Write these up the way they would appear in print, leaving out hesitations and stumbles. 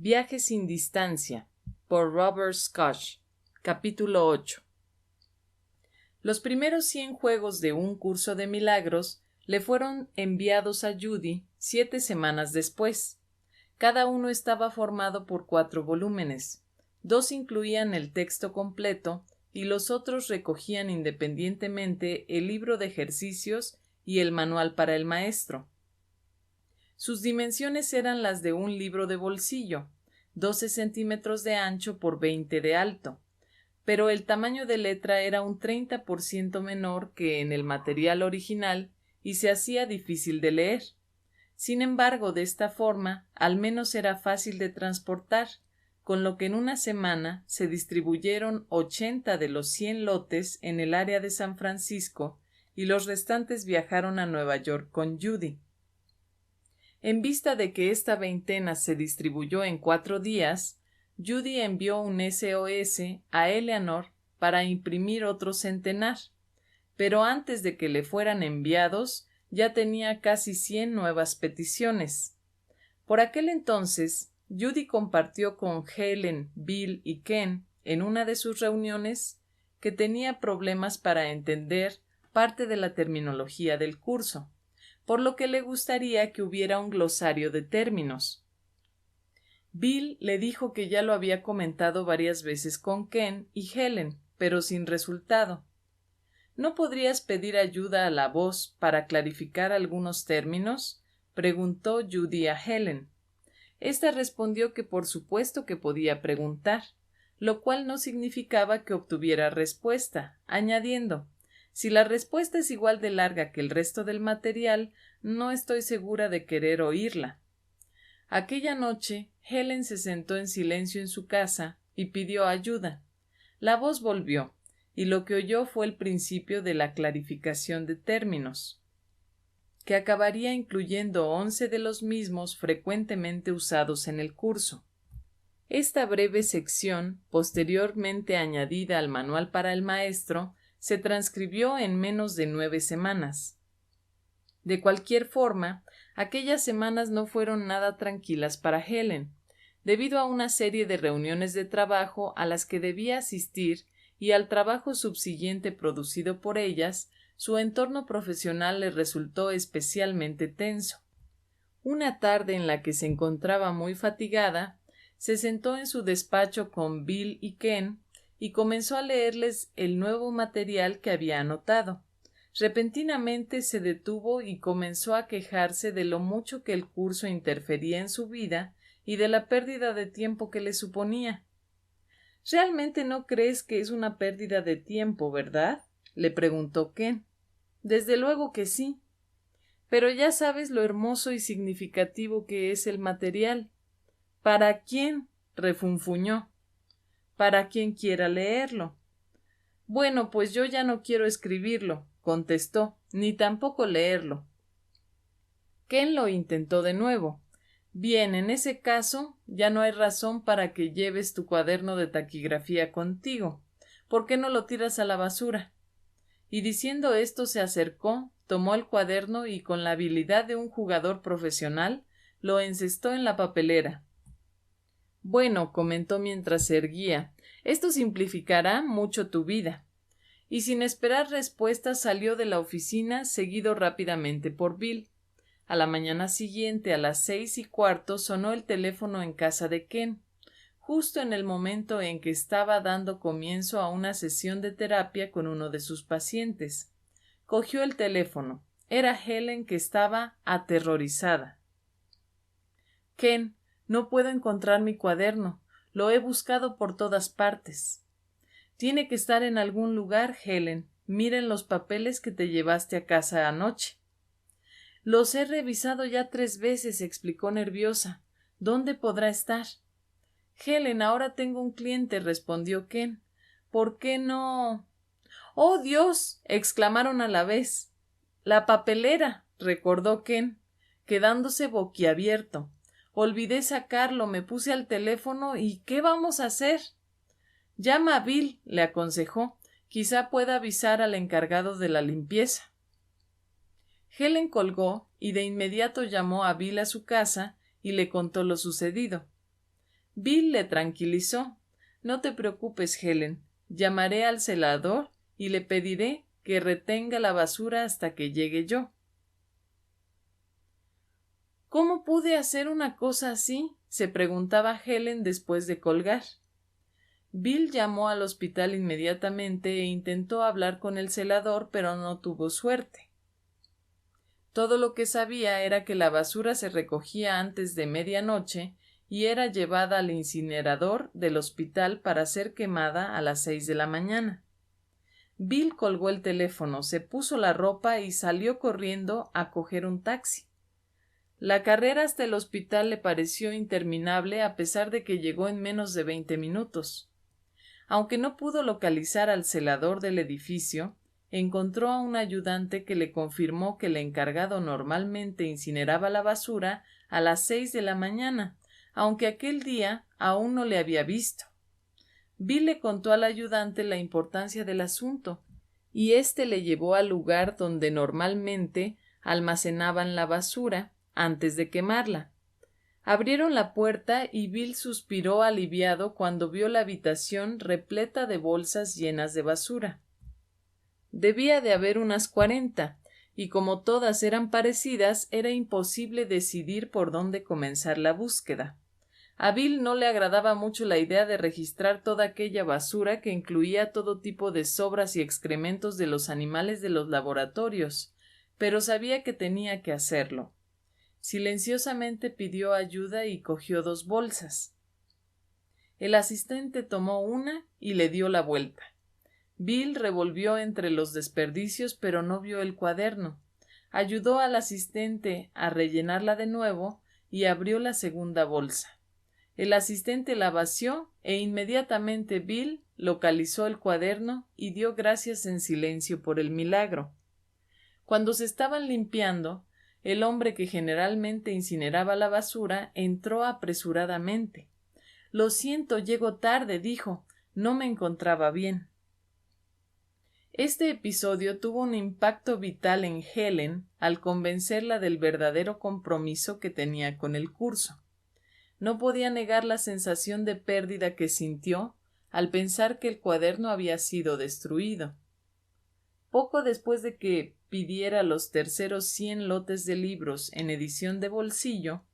Viaje sin distancia, por Robert Scotch. Capítulo 8. Los primeros 100 juegos de un curso de milagros le fueron enviados a Judy 7 semanas después. Cada uno estaba formado por 4 volúmenes. 2 incluían el texto completo y los otros recogían independientemente el libro de ejercicios y el manual para el maestro. Sus dimensiones eran las de un libro de bolsillo, 12 centímetros de ancho por 20 de alto, pero el tamaño de letra era un 30% menor que en el material original y se hacía difícil de leer. Sin embargo, de esta forma, al menos era fácil de transportar, con lo que en una semana se distribuyeron 80 de los 100 lotes en el área de San Francisco y los restantes viajaron a Nueva York con Judy. En vista de que esta veintena se distribuyó en 4 días, Judy envió un SOS a Eleanor para imprimir otro centenar, pero antes de que le fueran enviados ya tenía casi 100 nuevas peticiones. Por aquel entonces, Judy compartió con Helen, Bill y Ken en una de sus reuniones que tenía problemas para entender parte de la terminología del curso, por lo que le gustaría que hubiera un glosario de términos. Bill le dijo que ya lo había comentado varias veces con Ken y Helen, pero sin resultado. ¿No podrías pedir ayuda a la voz para clarificar algunos términos?, preguntó Judy a Helen. Esta respondió que por supuesto que podía preguntar, lo cual no significaba que obtuviera respuesta, añadiendo: si la respuesta es igual de larga que el resto del material, no estoy segura de querer oírla. Aquella noche, Helen se sentó en silencio en su casa y pidió ayuda. La voz volvió, y lo que oyó fue el principio de la clarificación de términos, que acabaría incluyendo 11 de los mismos frecuentemente usados en el curso. Esta breve sección, posteriormente añadida al manual para el maestro, se transcribió en menos de 9 semanas. De cualquier forma, aquellas semanas no fueron nada tranquilas para Helen, debido a una serie de reuniones de trabajo a las que debía asistir y al trabajo subsiguiente producido por ellas. Su entorno profesional le resultó especialmente tenso. Una tarde en la que se encontraba muy fatigada, se sentó en su despacho con Bill y Ken y comenzó a leerles el nuevo material que había anotado. Repentinamente se detuvo y comenzó a quejarse de lo mucho que el curso interfería en su vida y de la pérdida de tiempo que le suponía. ¿Realmente no crees que es una pérdida de tiempo, verdad?, le preguntó Ken. Desde luego que sí. Pero ya sabes lo hermoso y significativo que es el material. ¿Para quién?, refunfuñó. Para quien quiera leerlo. Bueno, pues yo ya no quiero escribirlo, contestó, ni tampoco leerlo. Ken lo intentó de nuevo. Bien, en ese caso, ya no hay razón para que lleves tu cuaderno de taquigrafía contigo. ¿Por qué no lo tiras a la basura? Y diciendo esto se acercó, tomó el cuaderno y con la habilidad de un jugador profesional, lo encestó en la papelera. Bueno, comentó mientras se erguía, esto simplificará mucho tu vida. Y sin esperar respuesta salió de la oficina, seguido rápidamente por Bill. A la mañana siguiente, a las 6:15, sonó el teléfono en casa de Ken, justo en el momento en que estaba dando comienzo a una sesión de terapia con uno de sus pacientes. Cogió el teléfono. Era Helen, que estaba aterrorizada. Ken, no puedo encontrar mi cuaderno. Lo he buscado por todas partes. Tiene que estar en algún lugar, Helen. Mira en los papeles que te llevaste a casa anoche. Los he revisado ya 3 veces, explicó nerviosa. ¿Dónde podrá estar? Helen, ahora tengo un cliente, respondió Ken. ¿Por qué no? ¡Oh, Dios!, exclamaron a la vez. La papelera, recordó Ken, quedándose boquiabierto. Olvidé sacarlo, me puse al teléfono y ¿qué vamos a hacer? Llama a Bill, le aconsejó. Quizá pueda avisar al encargado de la limpieza. Helen colgó y de inmediato llamó a Bill a su casa y le contó lo sucedido. Bill le tranquilizó. No te preocupes, Helen. Llamaré al celador y le pediré que retenga la basura hasta que llegue yo. ¿Cómo pude hacer una cosa así?, se preguntaba Helen después de colgar. Bill llamó al hospital inmediatamente e intentó hablar con el celador, pero no tuvo suerte. Todo lo que sabía era que la basura se recogía antes de medianoche y era llevada al incinerador del hospital para ser quemada a las 6 de la mañana. Bill colgó el teléfono, se puso la ropa y salió corriendo a coger un taxi. La carrera hasta el hospital le pareció interminable a pesar de que llegó en menos de 20 minutos. Aunque no pudo localizar al celador del edificio, encontró a un ayudante que le confirmó que el encargado normalmente incineraba la basura a las 6 de la mañana, aunque aquel día aún no le había visto. Bill le contó al ayudante la importancia del asunto, y éste le llevó al lugar donde normalmente almacenaban la basura antes de quemarla. Abrieron la puerta y Bill suspiró aliviado cuando vio la habitación repleta de bolsas llenas de basura. Debía de haber unas 40, y como todas eran parecidas, era imposible decidir por dónde comenzar la búsqueda. A Bill no le agradaba mucho la idea de registrar toda aquella basura que incluía todo tipo de sobras y excrementos de los animales de los laboratorios, pero sabía que tenía que hacerlo. Silenciosamente pidió ayuda y cogió 2 bolsas. El asistente tomó una y le dio la vuelta. Bill revolvió entre los desperdicios, pero no vio el cuaderno. Ayudó al asistente a rellenarla de nuevo y abrió la segunda bolsa. El asistente la vació e inmediatamente Bill localizó el cuaderno y dio gracias en silencio por el milagro. Cuando se estaban limpiando, el hombre que generalmente incineraba la basura entró apresuradamente. «Lo siento, llego tarde», dijo. «No me encontraba bien». Este episodio tuvo un impacto vital en Helen al convencerla del verdadero compromiso que tenía con el curso. No podía negar la sensación de pérdida que sintió al pensar que el cuaderno había sido destruido. Poco después de que pidiera los terceros 100 lotes de libros en edición de bolsillo,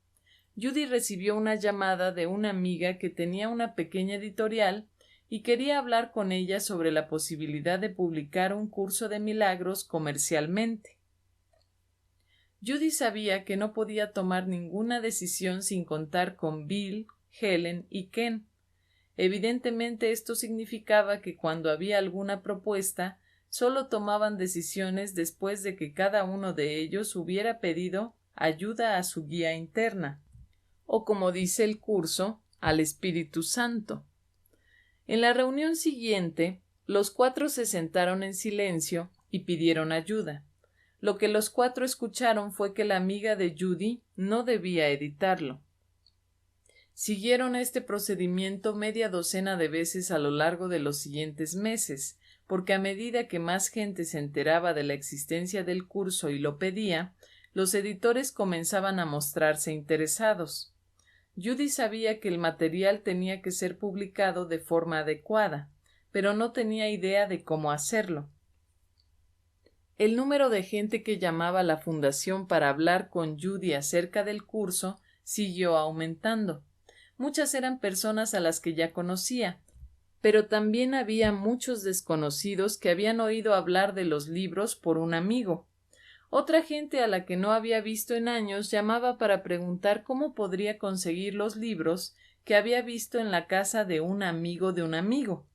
Judy recibió una llamada de una amiga que tenía una pequeña editorial y quería hablar con ella sobre la posibilidad de publicar un curso de milagros comercialmente. Judy sabía que no podía tomar ninguna decisión sin contar con Bill, Helen y Ken. Evidentemente esto significaba que cuando había alguna propuesta, solo tomaban decisiones después de que cada uno de ellos hubiera pedido ayuda a su guía interna, o como dice el curso, al Espíritu Santo. En la reunión siguiente, los 4 se sentaron en silencio y pidieron ayuda. Lo que los 4 escucharon fue que la amiga de Judy no debía editarlo. Siguieron este procedimiento media docena de veces a lo largo de los siguientes meses, porque a medida que más gente se enteraba de la existencia del curso y lo pedía, los editores comenzaban a mostrarse interesados. Judy sabía que el material tenía que ser publicado de forma adecuada, pero no tenía idea de cómo hacerlo. El número de gente que llamaba a la fundación para hablar con Judy acerca del curso siguió aumentando. Muchas eran personas a las que ya conocía, pero también había muchos desconocidos que habían oído hablar de los libros por un amigo. Otra gente a la que no había visto en años llamaba para preguntar cómo podría conseguir los libros que había visto en la casa de un amigo de un amigo.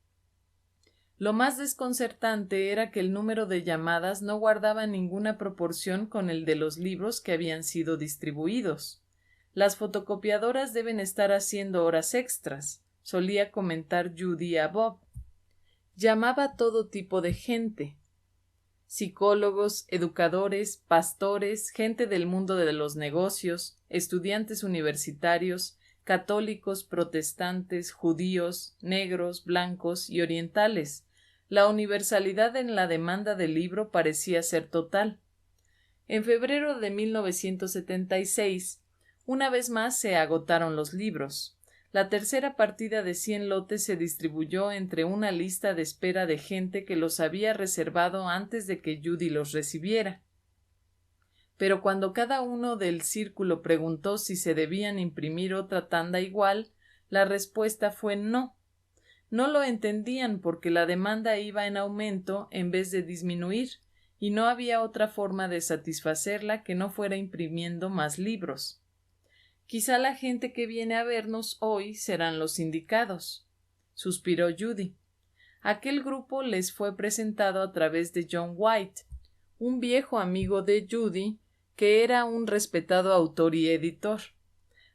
Lo más desconcertante era que el número de llamadas no guardaba ninguna proporción con el de los libros que habían sido distribuidos. Las fotocopiadoras deben estar haciendo horas extras, solía comentar Judy a Bob. Llamaba todo tipo de gente: psicólogos, educadores, pastores, gente del mundo de los negocios, estudiantes universitarios, católicos, protestantes, judíos, negros, blancos y orientales. La universalidad en la demanda del libro parecía ser total. En febrero de 1976, una vez más se agotaron los libros. la tercera partida de 100 lotes se distribuyó entre una lista de espera de gente que los había reservado antes de que Judy los recibiera. Pero cuando cada uno del círculo preguntó si se debían imprimir otra tanda igual, la respuesta fue no. No lo entendían porque la demanda iba en aumento en vez de disminuir, y no había otra forma de satisfacerla que no fuera imprimiendo más libros. Quizá la gente que viene a vernos hoy serán los indicados, suspiró Judy. Aquel grupo les fue presentado a través de John White, un viejo amigo de Judy, que era un respetado autor y editor.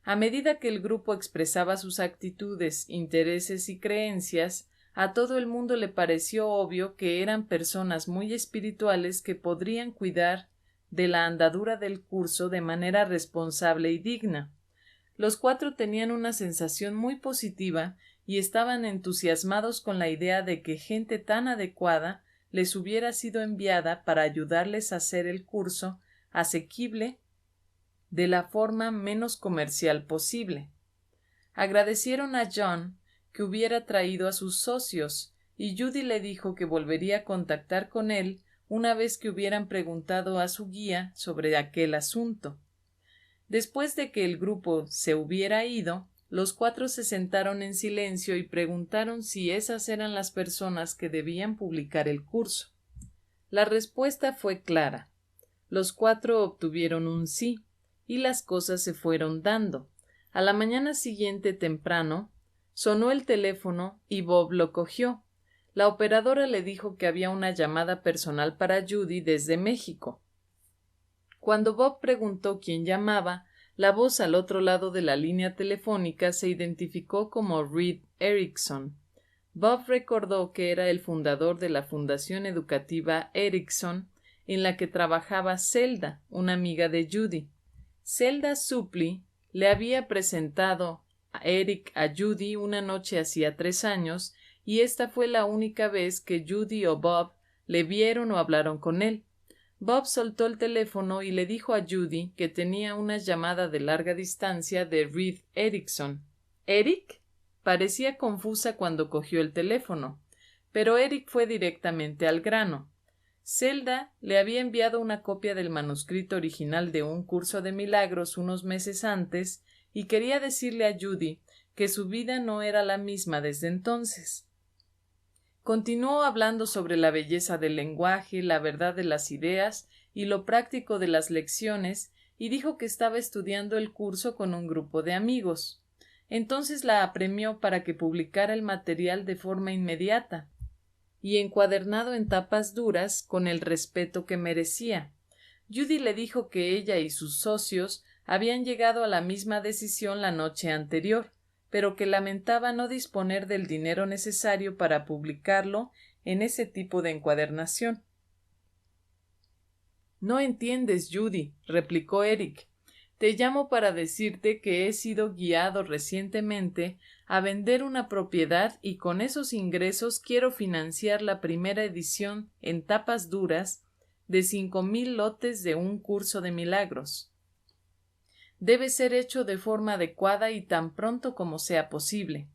A medida que el grupo expresaba sus actitudes, intereses y creencias, a todo el mundo le pareció obvio que eran personas muy espirituales que podrían cuidar de la andadura del curso de manera responsable y digna. Los 4 tenían una sensación muy positiva y estaban entusiasmados con la idea de que gente tan adecuada les hubiera sido enviada para ayudarles a hacer el curso asequible de la forma menos comercial posible. Agradecieron a John que hubiera traído a sus socios, y Judy le dijo que volvería a contactar con él una vez que hubieran preguntado a su guía sobre aquel asunto. Después de que el grupo se hubiera ido, los 4 se sentaron en silencio y preguntaron si esas eran las personas que debían publicar el curso. La respuesta fue clara. Los 4 obtuvieron un sí, y las cosas se fueron dando. A la mañana siguiente temprano, sonó el teléfono y Bob lo cogió. La operadora le dijo que había una llamada personal para Judy desde México. Cuando Bob preguntó quién llamaba, la voz al otro lado de la línea telefónica se identificó como Reed Erickson. Bob recordó que era el fundador de la Fundación Educativa Erickson, en la que trabajaba Zelda, una amiga de Judy. Zelda Suplee le había presentado a Eric a Judy una noche hacía 3 años, y esta fue la única vez que Judy o Bob le vieron o hablaron con él. Bob soltó el teléfono y le dijo a Judy que tenía una llamada de larga distancia de Reed Erickson. ¿Eric? Parecía confusa cuando cogió el teléfono, pero Eric fue directamente al grano. Zelda le había enviado una copia del manuscrito original de un curso de milagros unos meses antes y quería decirle a Judy que su vida no era la misma desde entonces. Continuó hablando sobre la belleza del lenguaje, la verdad de las ideas y lo práctico de las lecciones, y dijo que estaba estudiando el curso con un grupo de amigos. Entonces la apremió para que publicara el material de forma inmediata y encuadernado en tapas duras con el respeto que merecía. Judy le dijo que ella y sus socios habían llegado a la misma decisión la noche anterior, pero que lamentaba no disponer del dinero necesario para publicarlo en ese tipo de encuadernación. No entiendes, Judy, replicó Eric. Te llamo para decirte que he sido guiado recientemente a vender una propiedad y con esos ingresos quiero financiar la primera edición en tapas duras de 5,000 lotes de un curso de milagros. Debe ser hecho de forma adecuada y tan pronto como sea posible.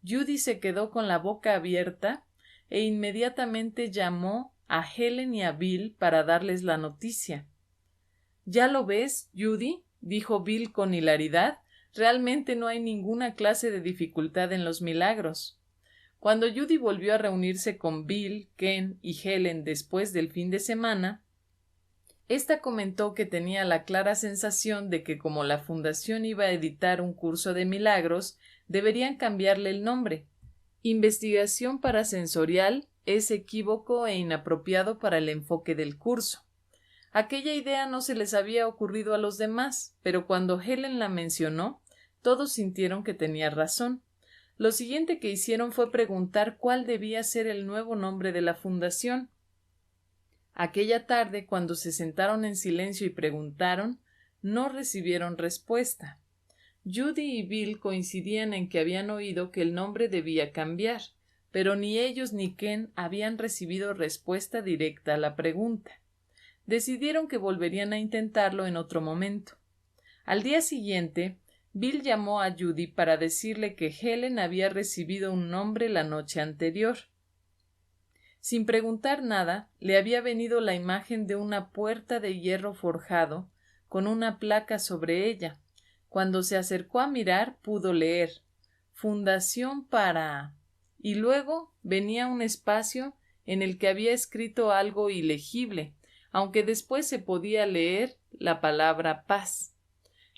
Judy se quedó con la boca abierta e inmediatamente llamó a Helen y a Bill para darles la noticia. ¿Ya lo ves, Judy?, dijo Bill con hilaridad. Realmente no hay ninguna clase de dificultad en los milagros. Cuando Judy volvió a reunirse con Bill, Ken y Helen después del fin de semana, ésta comentó que tenía la clara sensación de que como la fundación iba a editar un curso de milagros, deberían cambiarle el nombre. Investigación parasensorial es equívoco e inapropiado para el enfoque del curso. Aquella idea no se les había ocurrido a los demás, pero cuando Helen la mencionó, todos sintieron que tenía razón. Lo siguiente que hicieron fue preguntar cuál debía ser el nuevo nombre de la fundación. Aquella tarde, cuando se sentaron en silencio y preguntaron, no recibieron respuesta. Judy y Bill coincidían en que habían oído que el nombre debía cambiar, pero ni ellos ni Ken habían recibido respuesta directa a la pregunta. Decidieron que volverían a intentarlo en otro momento. Al día siguiente, Bill llamó a Judy para decirle que Helen había recibido un nombre la noche anterior. Sin preguntar nada, le había venido la imagen de una puerta de hierro forjado con una placa sobre ella. Cuando se acercó a mirar, pudo leer Fundación para... y luego venía un espacio en el que había escrito algo ilegible, aunque después se podía leer la palabra paz.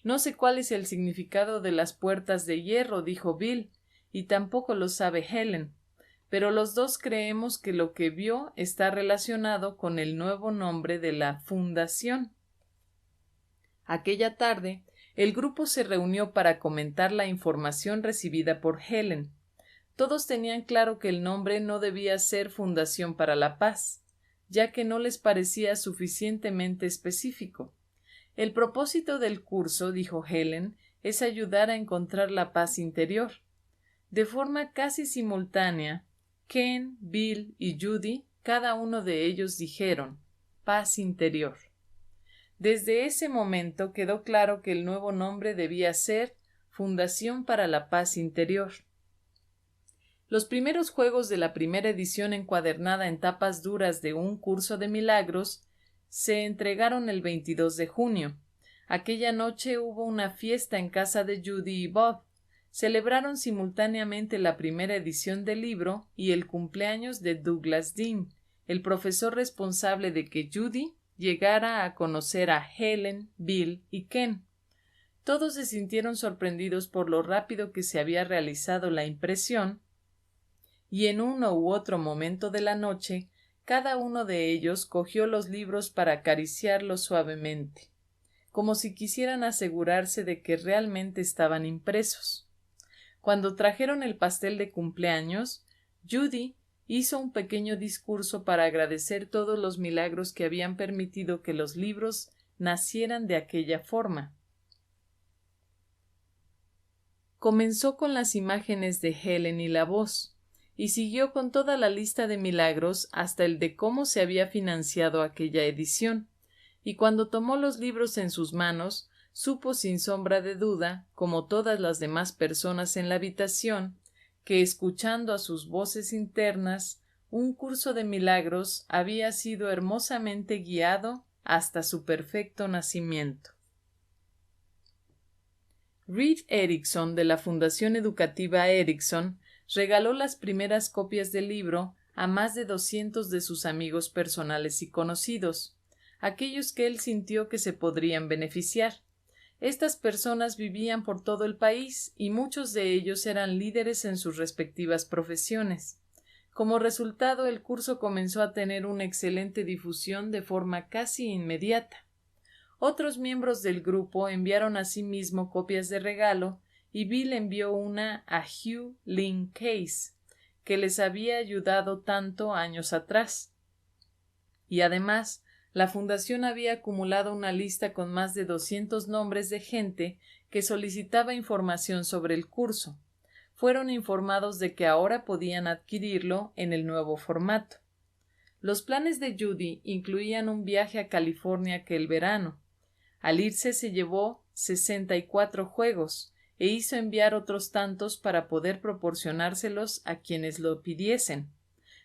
No sé cuál es el significado de las puertas de hierro, dijo Bill, y tampoco lo sabe Helen, pero los dos creemos que lo que vio está relacionado con el nuevo nombre de la fundación. Aquella tarde, el grupo se reunió para comentar la información recibida por Helen. Todos tenían claro que el nombre no debía ser Fundación para la Paz, ya que no les parecía suficientemente específico. El propósito del curso, dijo Helen, es ayudar a encontrar la paz interior. De forma casi simultánea, Ken, Bill y Judy, cada uno de ellos dijeron paz interior. Desde ese momento quedó claro que el nuevo nombre debía ser Fundación para la Paz Interior. Los primeros juegos de la primera edición encuadernada en tapas duras de un curso de milagros se entregaron el 22 de junio. Aquella noche hubo una fiesta en casa de Judy y Bob. Celebraron simultáneamente la primera edición del libro y el cumpleaños de Douglas Dean, el profesor responsable de que Judy llegara a conocer a Helen, Bill y Ken. Todos se sintieron sorprendidos por lo rápido que se había realizado la impresión, y en uno u otro momento de la noche, cada uno de ellos cogió los libros para acariciarlos suavemente, como si quisieran asegurarse de que realmente estaban impresos. Cuando trajeron el pastel de cumpleaños, Judy hizo un pequeño discurso para agradecer todos los milagros que habían permitido que los libros nacieran de aquella forma. Comenzó con las imágenes de Helen y la voz, y siguió con toda la lista de milagros hasta el de cómo se había financiado aquella edición, y cuando tomó los libros en sus manos, supo sin sombra de duda, como todas las demás personas en la habitación, que escuchando a sus voces internas, un curso de milagros había sido hermosamente guiado hasta su perfecto nacimiento. Reed Erickson, de la Fundación Educativa Erickson, regaló las primeras copias del libro a más de 200 de sus amigos personales y conocidos, aquellos que él sintió que se podrían beneficiar. Estas personas vivían por todo el país y muchos de ellos eran líderes en sus respectivas profesiones. Como resultado, el curso comenzó a tener una excelente difusión de forma casi inmediata. Otros miembros del grupo enviaron asimismo copias de regalo y Bill envió una a Hugh Lynn Case, que les había ayudado tanto años atrás. Y además, la fundación había acumulado una lista con más de 200 nombres de gente que solicitaba información sobre el curso. Fueron informados de que ahora podían adquirirlo en el nuevo formato. Los planes de Judy incluían un viaje a California aquel verano. Al irse se llevó 64 juegos e hizo enviar otros tantos para poder proporcionárselos a quienes lo pidiesen.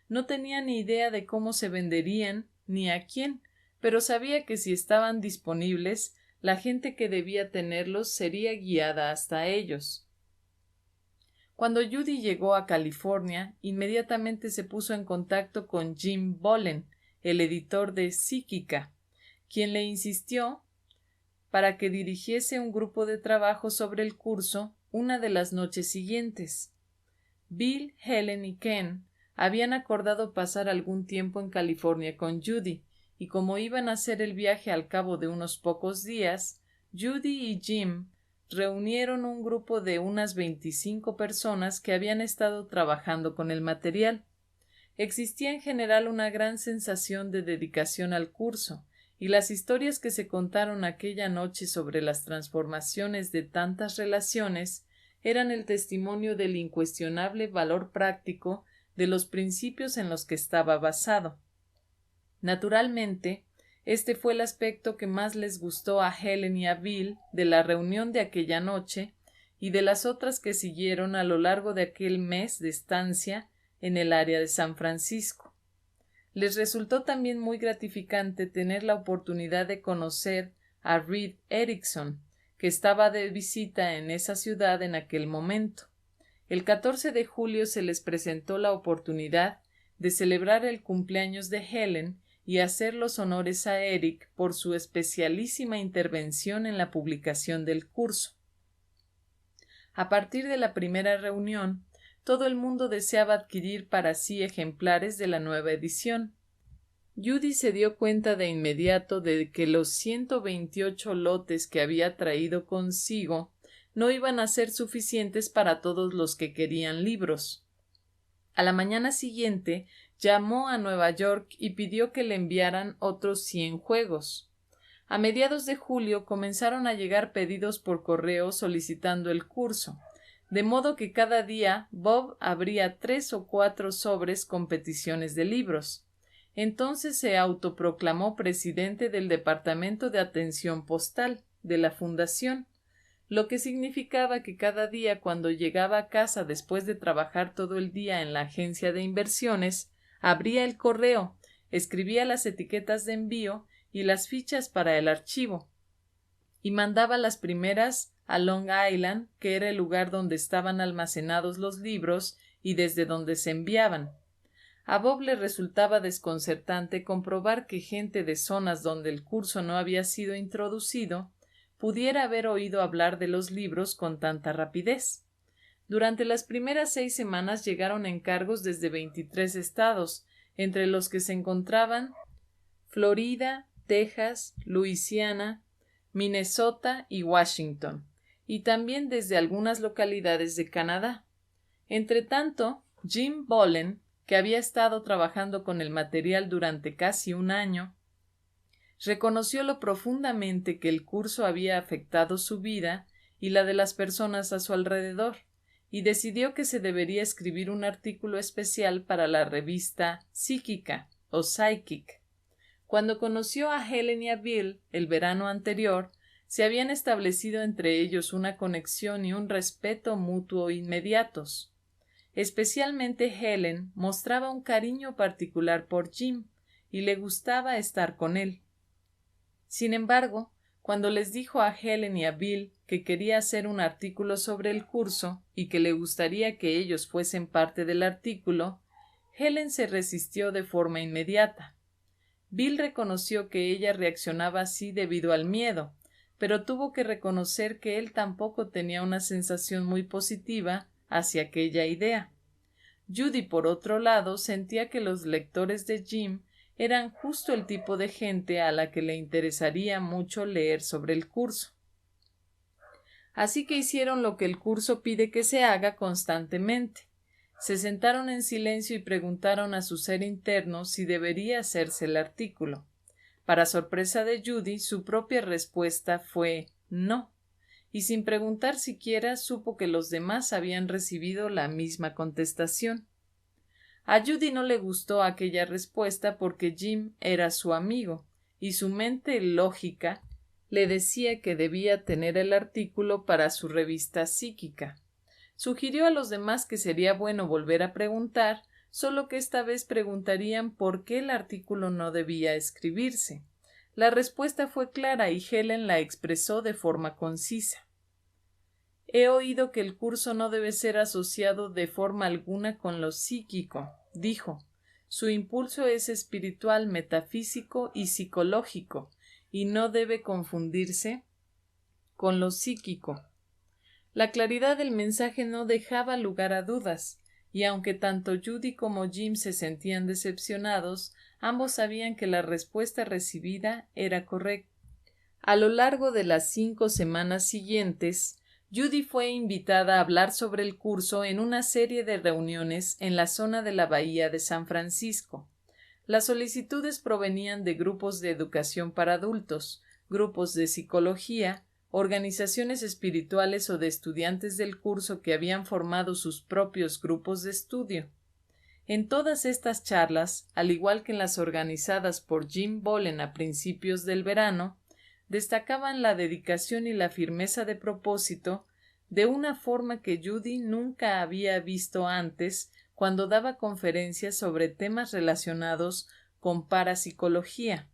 No tenía ni idea de cómo se venderían ni a quién, pero sabía que si estaban disponibles, la gente que debía tenerlos sería guiada hasta ellos. Cuando Judy llegó a California, inmediatamente se puso en contacto con Jim Bollen, el editor de Psíquica, quien le insistió para que dirigiese un grupo de trabajo sobre el curso una de las noches siguientes. Bill, Helen y Ken habían acordado pasar algún tiempo en California con Judy, y como iban a hacer el viaje al cabo de unos pocos días, Judy y Jim reunieron un grupo de unas 25 personas que habían estado trabajando con el material. Existía en general una gran sensación de dedicación al curso, y las historias que se contaron aquella noche sobre las transformaciones de tantas relaciones eran el testimonio del incuestionable valor práctico de los principios en los que estaba basado. Naturalmente, este fue el aspecto que más les gustó a Helen y a Bill de la reunión de aquella noche, y de las otras que siguieron a lo largo de aquel mes de estancia en el área de San Francisco. Les resultó también muy gratificante tener la oportunidad de conocer a Reed Erickson, que estaba de visita en esa ciudad en aquel momento. El 14 de julio se les presentó la oportunidad de celebrar el cumpleaños de Helen y hacer los honores a Eric por su especialísima intervención en la publicación del curso. A partir de la primera reunión, todo el mundo deseaba adquirir para sí ejemplares de la nueva edición. Judy se dio cuenta de inmediato de que los 128 lotes que había traído consigo no iban a ser suficientes para todos los que querían libros. A la mañana siguiente llamó a Nueva York y pidió que le enviaran otros 100 juegos. A mediados de julio comenzaron a llegar pedidos por correo solicitando el curso, de modo que cada día Bob abría 3 o 4 sobres con peticiones de libros. Entonces se autoproclamó presidente del Departamento de Atención Postal de la Fundación, lo que significaba que cada día cuando llegaba a casa después de trabajar todo el día en la agencia de inversiones, abría el correo, escribía las etiquetas de envío y las fichas para el archivo, y mandaba las primeras a Long Island, que era el lugar donde estaban almacenados los libros y desde donde se enviaban. A Bob le resultaba desconcertante comprobar que gente de zonas donde el curso no había sido introducido pudiera haber oído hablar de los libros con tanta rapidez. Durante las primeras 6 semanas llegaron encargos desde 23 estados, entre los que se encontraban Florida, Texas, Luisiana, Minnesota y Washington, y también desde algunas localidades de Canadá. Entretanto, Jim Bollen, que había estado trabajando con el material durante casi un año, reconoció lo profundamente que el curso había afectado su vida y la de las personas a su alrededor, y decidió que se debería escribir un artículo especial para la revista Psíquica o Psychic. Cuando conoció a Helen y a Bill el verano anterior, se habían establecido entre ellos una conexión y un respeto mutuo inmediatos. Especialmente Helen mostraba un cariño particular por Jim y le gustaba estar con él. Sin embargo, cuando les dijo a Helen y a Bill que quería hacer un artículo sobre el curso y que le gustaría que ellos fuesen parte del artículo, Helen se resistió de forma inmediata. Bill reconoció que ella reaccionaba así debido al miedo, pero tuvo que reconocer que él tampoco tenía una sensación muy positiva hacia aquella idea. Judy, por otro lado, sentía que los lectores de Jim eran justo el tipo de gente a la que le interesaría mucho leer sobre el curso. Así que hicieron lo que el curso pide que se haga constantemente. Se sentaron en silencio y preguntaron a su ser interno si debería hacerse el artículo. Para sorpresa de Judy, su propia respuesta fue no, y sin preguntar siquiera supo que los demás habían recibido la misma contestación. A Judy no le gustó aquella respuesta porque Jim era su amigo, y su mente lógica le decía que debía tener el artículo para su revista psíquica. Sugirió a los demás que sería bueno volver a preguntar, solo que esta vez preguntarían por qué el artículo no debía escribirse. La respuesta fue clara y Helen la expresó de forma concisa. He oído que el curso no debe ser asociado de forma alguna con lo psíquico, dijo. Su impulso es espiritual, metafísico y psicológico, y no debe confundirse con lo psíquico. La claridad del mensaje no dejaba lugar a dudas, y aunque tanto Judy como Jim se sentían decepcionados, ambos sabían que la respuesta recibida era correcta. A lo largo de las 5 semanas siguientes, Judy fue invitada a hablar sobre el curso en una serie de reuniones en la zona de la bahía de San Francisco. Las solicitudes provenían de grupos de educación para adultos, grupos de psicología, organizaciones espirituales o de estudiantes del curso que habían formado sus propios grupos de estudio. En todas estas charlas, al igual que en las organizadas por Jim Bollen a principios del verano, destacaban la dedicación y la firmeza de propósito de una forma que Judy nunca había visto antes cuando daba conferencias sobre temas relacionados con parapsicología.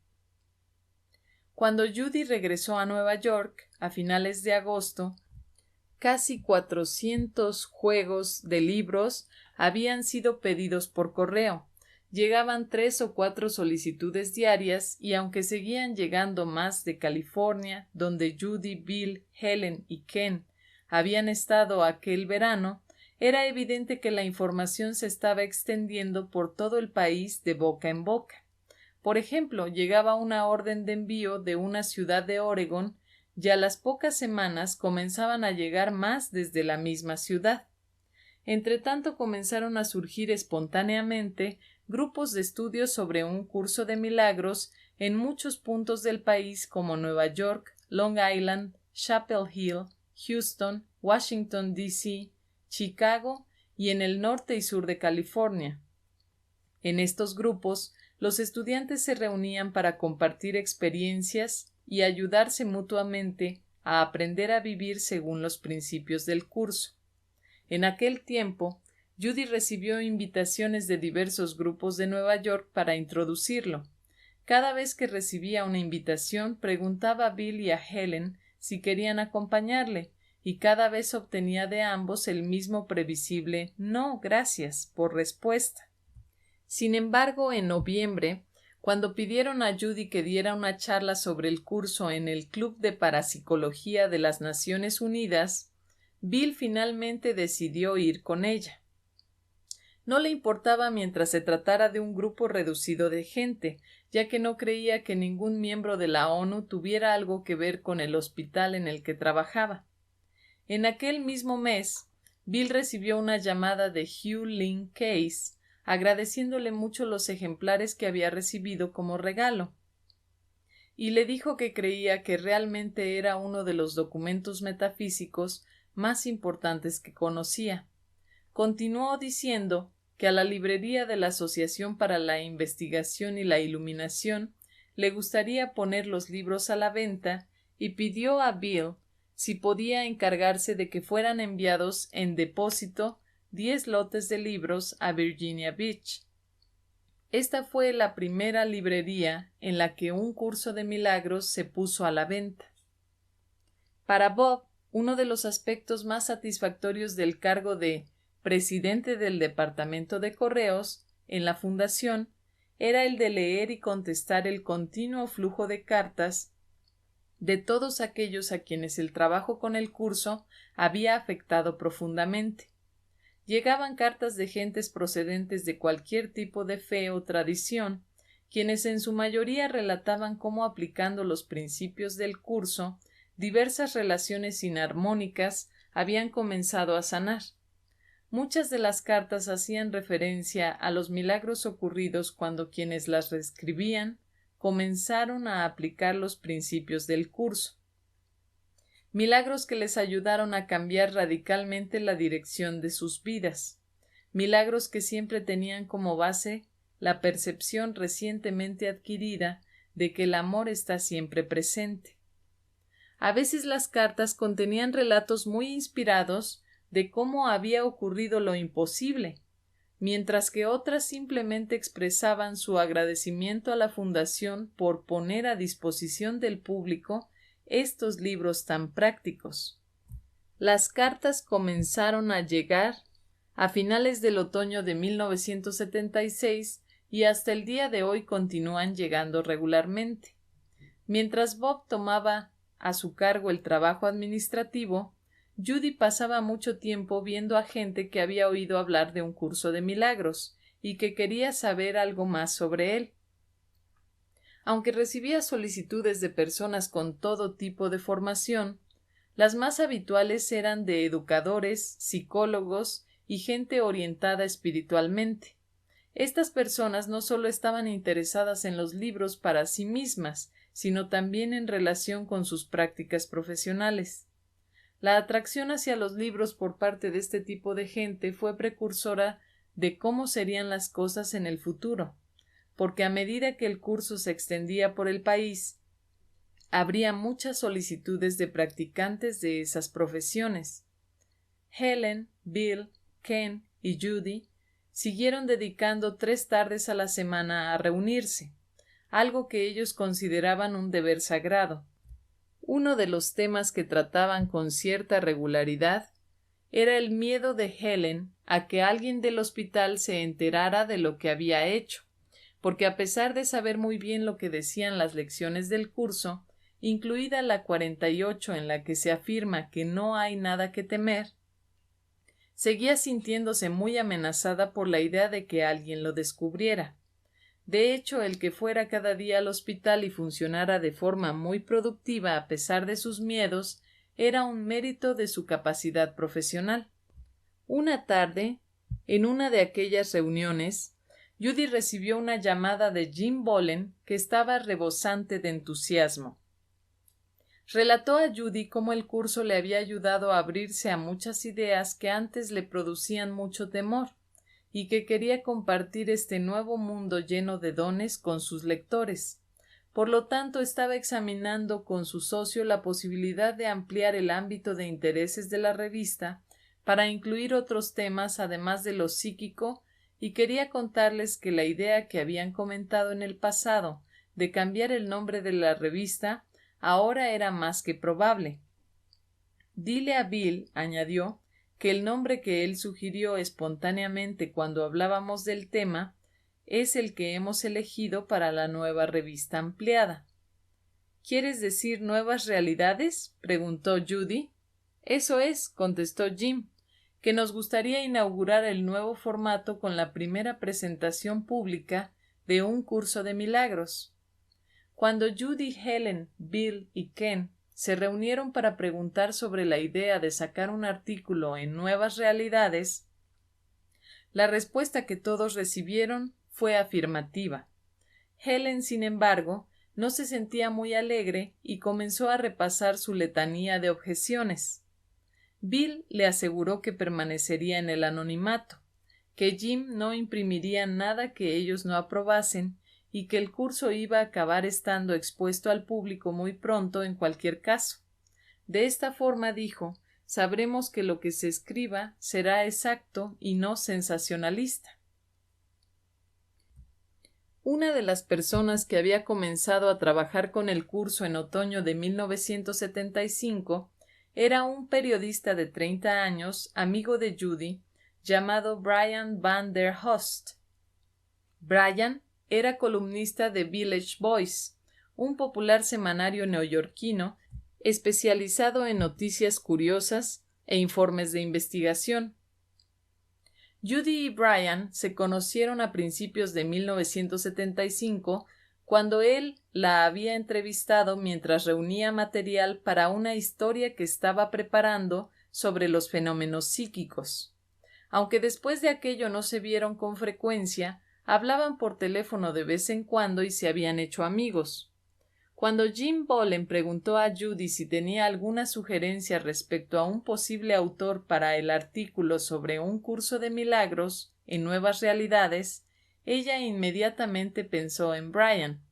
Cuando Judy regresó a Nueva York a finales de agosto, casi 400 juegos de libros habían sido pedidos por correo. Llegaban 3 o 4 solicitudes diarias y aunque seguían llegando más de California, donde Judy, Bill, Helen y Ken habían estado aquel verano, era evidente que la información se estaba extendiendo por todo el país de boca en boca. Por ejemplo, llegaba una orden de envío de una ciudad de Oregon y a las pocas semanas comenzaban a llegar más desde la misma ciudad. Entretanto comenzaron a surgir espontáneamente grupos de estudios sobre un curso de milagros en muchos puntos del país como Nueva York, Long Island, Chapel Hill, Houston, Washington, D.C., Chicago y en el norte y sur de California. En estos grupos, los estudiantes se reunían para compartir experiencias y ayudarse mutuamente a aprender a vivir según los principios del curso. En aquel tiempo, Judy recibió invitaciones de diversos grupos de Nueva York para introducirlo. Cada vez que recibía una invitación, preguntaba a Bill y a Helen si querían acompañarle, y cada vez obtenía de ambos el mismo previsible «no, gracias» por respuesta. Sin embargo, en noviembre, cuando pidieron a Judy que diera una charla sobre el curso en el Club de Parapsicología de las Naciones Unidas, Bill finalmente decidió ir con ella. No le importaba mientras se tratara de un grupo reducido de gente, ya que no creía que ningún miembro de la ONU tuviera algo que ver con el hospital en el que trabajaba. En aquel mismo mes, Bill recibió una llamada de Hugh Lynn Case, agradeciéndole mucho los ejemplares que había recibido como regalo, y le dijo que creía que realmente era uno de los documentos metafísicos más importantes que conocía. Continuó diciendo que a la librería de la Asociación para la Investigación y la Iluminación le gustaría poner los libros a la venta y pidió a Bill si podía encargarse de que fueran enviados en depósito 10 lotes de libros a Virginia Beach. Esta fue la primera librería en la que un curso de milagros se puso a la venta. Para Bob, uno de los aspectos más satisfactorios del cargo de presidente del Departamento de Correos en la Fundación era el de leer y contestar el continuo flujo de cartas de todos aquellos a quienes el trabajo con el curso había afectado profundamente. Llegaban cartas de gentes procedentes de cualquier tipo de fe o tradición, quienes en su mayoría relataban cómo aplicando los principios del curso, diversas relaciones inarmónicas habían comenzado a sanar. Muchas de las cartas hacían referencia a los milagros ocurridos cuando quienes las reescribían comenzaron a aplicar los principios del curso. Milagros que les ayudaron a cambiar radicalmente la dirección de sus vidas. Milagros que siempre tenían como base la percepción recientemente adquirida de que el amor está siempre presente. A veces las cartas contenían relatos muy inspirados de cómo había ocurrido lo imposible, mientras que otras simplemente expresaban su agradecimiento a la Fundación por poner a disposición del público estos libros tan prácticos. Las cartas comenzaron a llegar a finales del otoño de 1976 y hasta el día de hoy continúan llegando regularmente. Mientras Bob tomaba a su cargo el trabajo administrativo, Judy pasaba mucho tiempo viendo a gente que había oído hablar de un curso de milagros y que quería saber algo más sobre él. Aunque recibía solicitudes de personas con todo tipo de formación, las más habituales eran de educadores, psicólogos y gente orientada espiritualmente. Estas personas no solo estaban interesadas en los libros para sí mismas, sino también en relación con sus prácticas profesionales. La atracción hacia los libros por parte de este tipo de gente fue precursora de cómo serían las cosas en el futuro, porque a medida que el curso se extendía por el país, habría muchas solicitudes de practicantes de esas profesiones. Helen, Bill, Ken y Judy siguieron dedicando 3 tardes a la semana a reunirse, algo que ellos consideraban un deber sagrado. Uno de los temas que trataban con cierta regularidad era el miedo de Helen a que alguien del hospital se enterara de lo que había hecho, porque a pesar de saber muy bien lo que decían las lecciones del curso, incluida la 48 en la que se afirma que no hay nada que temer, seguía sintiéndose muy amenazada por la idea de que alguien lo descubriera. De hecho, el que fuera cada día al hospital y funcionara de forma muy productiva a pesar de sus miedos era un mérito de su capacidad profesional. Una tarde, en una de aquellas reuniones, Judy recibió una llamada de Jim Bolen que estaba rebosante de entusiasmo. Relató a Judy cómo el curso le había ayudado a abrirse a muchas ideas que antes le producían mucho temor, y que quería compartir este nuevo mundo lleno de dones con sus lectores. Por lo tanto, estaba examinando con su socio la posibilidad de ampliar el ámbito de intereses de la revista para incluir otros temas además de lo psíquico, y quería contarles que la idea que habían comentado en el pasado de cambiar el nombre de la revista ahora era más que probable. Dile a Bill, añadió, que el nombre que él sugirió espontáneamente cuando hablábamos del tema es el que hemos elegido para la nueva revista ampliada. ¿Quieres decir nuevas realidades?, preguntó Judy. Eso es, contestó Jim, que nos gustaría inaugurar el nuevo formato con la primera presentación pública de un curso de milagros. Cuando Judy, Helen, Bill y Ken se reunieron para preguntar sobre la idea de sacar un artículo en Nuevas Realidades, la respuesta que todos recibieron fue afirmativa. Helen, sin embargo, no se sentía muy alegre y comenzó a repasar su letanía de objeciones. Bill le aseguró que permanecería en el anonimato, que Jim no imprimiría nada que ellos no aprobasen y que el curso iba a acabar estando expuesto al público muy pronto en cualquier caso. De esta forma, dijo, sabremos que lo que se escriba será exacto y no sensacionalista. Una de las personas que había comenzado a trabajar con el curso en otoño de 1975 era un periodista de 30 años, amigo de Judy, llamado Brian Van der Host. Brian era columnista de Village Voice, un popular semanario neoyorquino especializado en noticias curiosas e informes de investigación. Judy y Brian se conocieron a principios de 1975 cuando él la había entrevistado mientras reunía material para una historia que estaba preparando sobre los fenómenos psíquicos. Aunque después de aquello no se vieron con frecuencia, hablaban por teléfono de vez en cuando y se habían hecho amigos. Cuando Jim Bolen preguntó a Judy si tenía alguna sugerencia respecto a un posible autor para el artículo sobre un curso de milagros en Nuevas Realidades, ella inmediatamente pensó en Brian.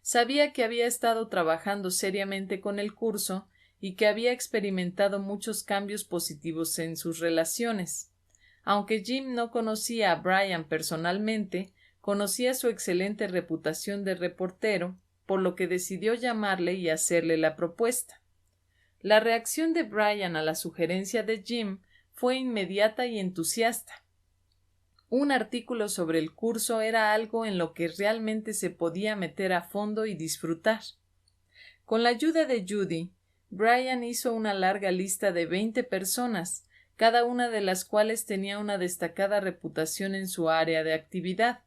Sabía que había estado trabajando seriamente con el curso y que había experimentado muchos cambios positivos en sus relaciones. Aunque Jim no conocía a Brian personalmente, conocía su excelente reputación de reportero, por lo que decidió llamarle y hacerle la propuesta. La reacción de Brian a la sugerencia de Jim fue inmediata y entusiasta. Un artículo sobre el curso era algo en lo que realmente se podía meter a fondo y disfrutar. Con la ayuda de Judy, Brian hizo una larga lista de 20 personas, cada una de las cuales tenía una destacada reputación en su área de actividad.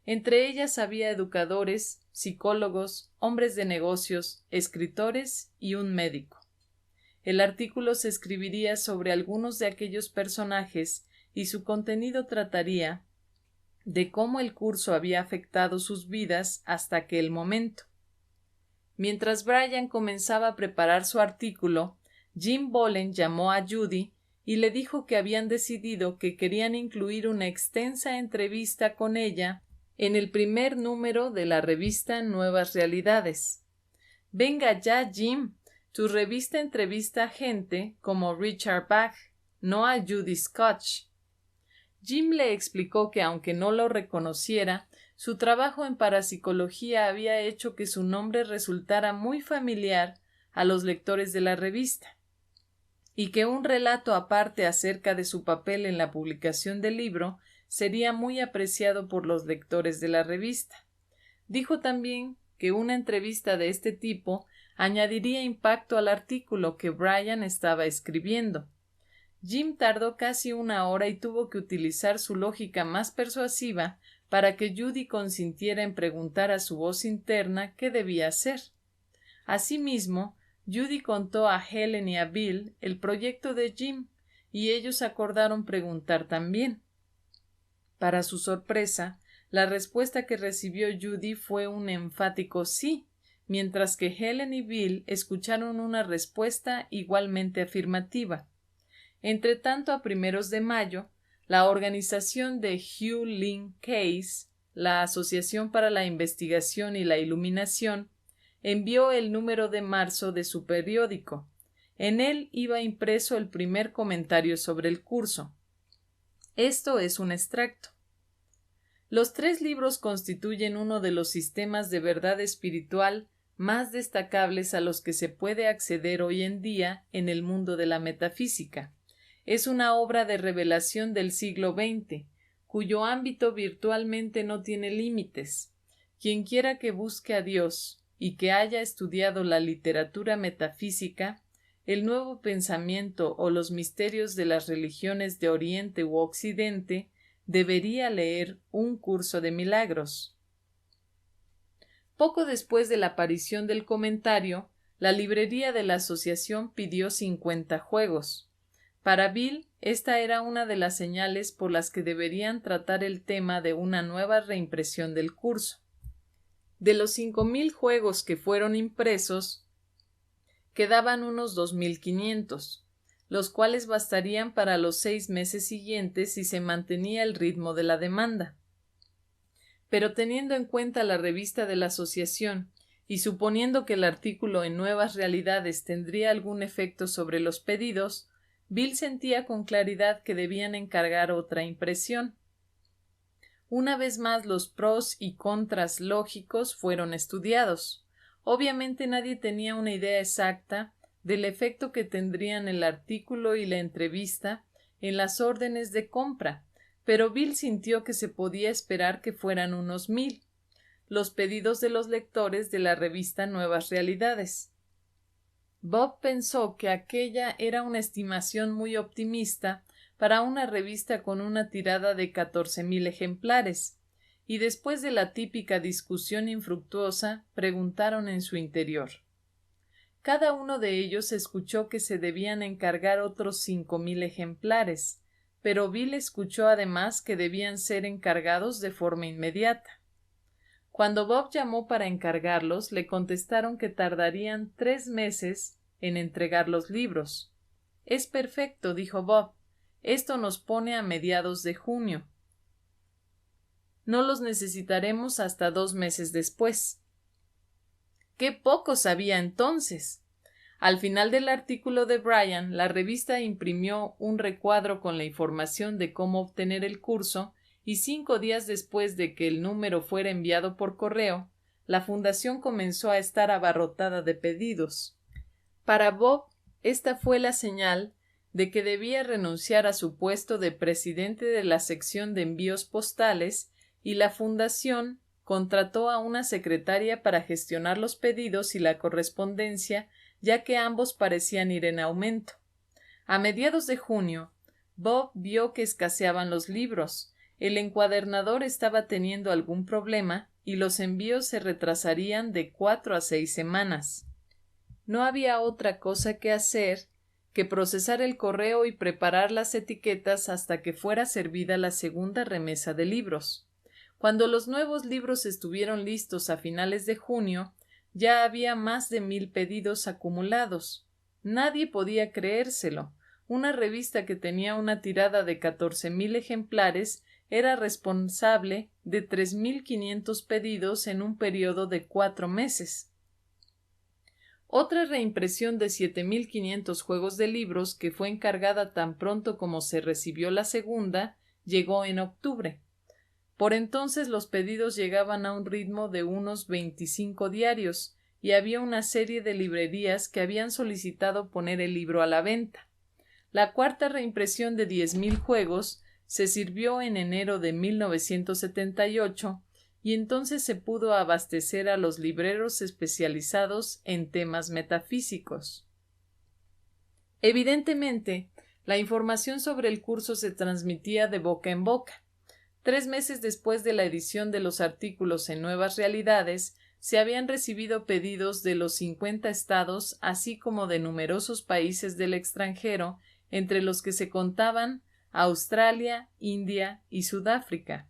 Entre ellas había educadores, psicólogos, hombres de negocios, escritores y un médico. El artículo se escribiría sobre algunos de aquellos personajes y su contenido trataría de cómo el curso había afectado sus vidas hasta aquel momento. Mientras Brian comenzaba a preparar su artículo, Jim Bolen llamó a Judy y le dijo que habían decidido que querían incluir una extensa entrevista con ella en el primer número de la revista Nuevas Realidades. «Venga ya, Jim, tu revista entrevista a gente como Richard Bach, no a Judy Scotch. Jim le explicó que aunque no lo reconociera, su trabajo en parapsicología había hecho que su nombre resultara muy familiar a los lectores de la revista, y que un relato aparte acerca de su papel en la publicación del libro sería muy apreciado por los lectores de la revista. Dijo también que una entrevista de este tipo añadiría impacto al artículo que Brian estaba escribiendo. Jim tardó casi 1 hora y tuvo que utilizar su lógica más persuasiva para que Judy consintiera en preguntar a su voz interna qué debía hacer. Asimismo, Judy contó a Helen y a Bill el proyecto de Jim, y ellos acordaron preguntar también. Para su sorpresa, la respuesta que recibió Judy fue un enfático sí, mientras que Helen y Bill escucharon una respuesta igualmente afirmativa. Entretanto, a primeros de mayo, la organización de Hugh Lynn Case, la Asociación para la Investigación y la Iluminación, envió el número de marzo de su periódico. En él iba impreso el primer comentario sobre el curso. Esto es un extracto. Los 3 libros constituyen uno de los sistemas de verdad espiritual más destacables a los que se puede acceder hoy en día en el mundo de la metafísica. Es una obra de revelación del siglo XX, cuyo ámbito virtualmente no tiene límites. Quienquiera que busque a Dios y que haya estudiado la literatura metafísica, el nuevo pensamiento o los misterios de las religiones de Oriente u Occidente, debería leer Un curso de milagros. Poco después de la aparición del comentario, la librería de la asociación pidió 50 juegos. Para Bill, esta era una de las señales por las que deberían tratar el tema de una nueva reimpresión del curso. De los 5,000 juegos que fueron impresos, quedaban unos 2,500, los cuales bastarían para los 6 meses siguientes si se mantenía el ritmo de la demanda. Pero teniendo en cuenta la revista de la asociación y suponiendo que el artículo en Nuevas Realidades tendría algún efecto sobre los pedidos, Bill sentía con claridad que debían encargar otra impresión. Una vez más los pros y contras lógicos fueron estudiados. Obviamente nadie tenía una idea exacta del efecto que tendrían el artículo y la entrevista en las órdenes de compra, pero Bill sintió que se podía esperar que fueran unos 1,000, los pedidos de los lectores de la revista Nuevas Realidades. Bob pensó que aquella era una estimación muy optimista para una revista con una tirada de 14,000 ejemplares, y después de la típica discusión infructuosa, preguntaron en su interior. Cada uno de ellos escuchó que se debían encargar otros 5,000 ejemplares, pero Bill escuchó además que debían ser encargados de forma inmediata. Cuando Bob llamó para encargarlos, le contestaron que tardarían 3 meses en entregar los libros. Es perfecto, dijo Bob. Esto nos pone a mediados de junio. No los necesitaremos hasta 2 meses después. ¡Qué poco sabía entonces! Al final del artículo de Brian, la revista imprimió un recuadro con la información de cómo obtener el curso y 5 días después de que el número fuera enviado por correo, la fundación comenzó a estar abarrotada de pedidos. Para Bob, esta fue la señal de que debía renunciar a su puesto de presidente de la sección de envíos postales y la fundación contrató a una secretaria para gestionar los pedidos y la correspondencia, ya que ambos parecían ir en aumento. A mediados de junio, Bob vio que escaseaban los libros, el encuadernador estaba teniendo algún problema y los envíos se retrasarían de 4 a 6 semanas. No había otra cosa que hacer que procesar el correo y preparar las etiquetas hasta que fuera servida la segunda remesa de libros. Cuando los nuevos libros estuvieron listos a finales de junio, ya había más de 1,000 pedidos acumulados. Nadie podía creérselo. Una revista que tenía una tirada de 14,000 ejemplares era responsable de 3,500 pedidos en un periodo de 4 meses. Otra reimpresión de 7.500 juegos de libros, que fue encargada tan pronto como se recibió la segunda, llegó en octubre. Por entonces los pedidos llegaban a un ritmo de unos 25 diarios, y había una serie de librerías que habían solicitado poner el libro a la venta. La cuarta reimpresión de 10.000 juegos se sirvió en enero de 1978, y entonces se pudo abastecer a los libreros especializados en temas metafísicos. Evidentemente, la información sobre el curso se transmitía de boca en boca. 3 meses después de la edición de los artículos en Nuevas Realidades, se habían recibido pedidos de los 50 estados, así como de numerosos países del extranjero, entre los que se contaban Australia, India y Sudáfrica.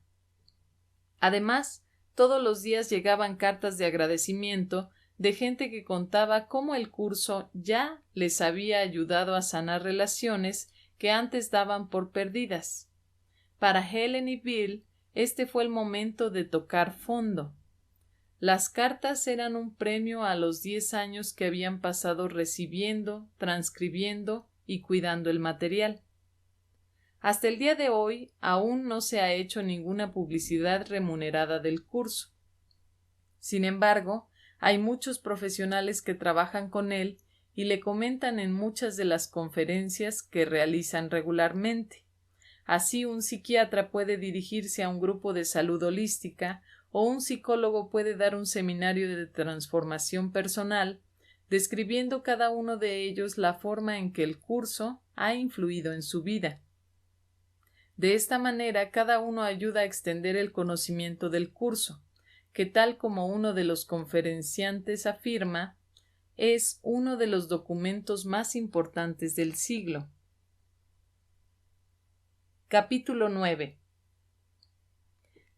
Además, todos los días llegaban cartas de agradecimiento de gente que contaba cómo el curso ya les había ayudado a sanar relaciones que antes daban por perdidas. Para Helen y Bill, este fue el momento de tocar fondo. Las cartas eran un premio a los 10 años que habían pasado recibiendo, transcribiendo y cuidando el material. Hasta el día de hoy aún no se ha hecho ninguna publicidad remunerada del curso. Sin embargo, hay muchos profesionales que trabajan con él y le comentan en muchas de las conferencias que realizan regularmente. Así, un psiquiatra puede dirigirse a un grupo de salud holística o un psicólogo puede dar un seminario de transformación personal, describiendo cada uno de ellos la forma en que el curso ha influido en su vida. De esta manera, cada uno ayuda a extender el conocimiento del curso, que tal como uno de los conferenciantes afirma, es uno de los documentos más importantes del siglo. Capítulo 9.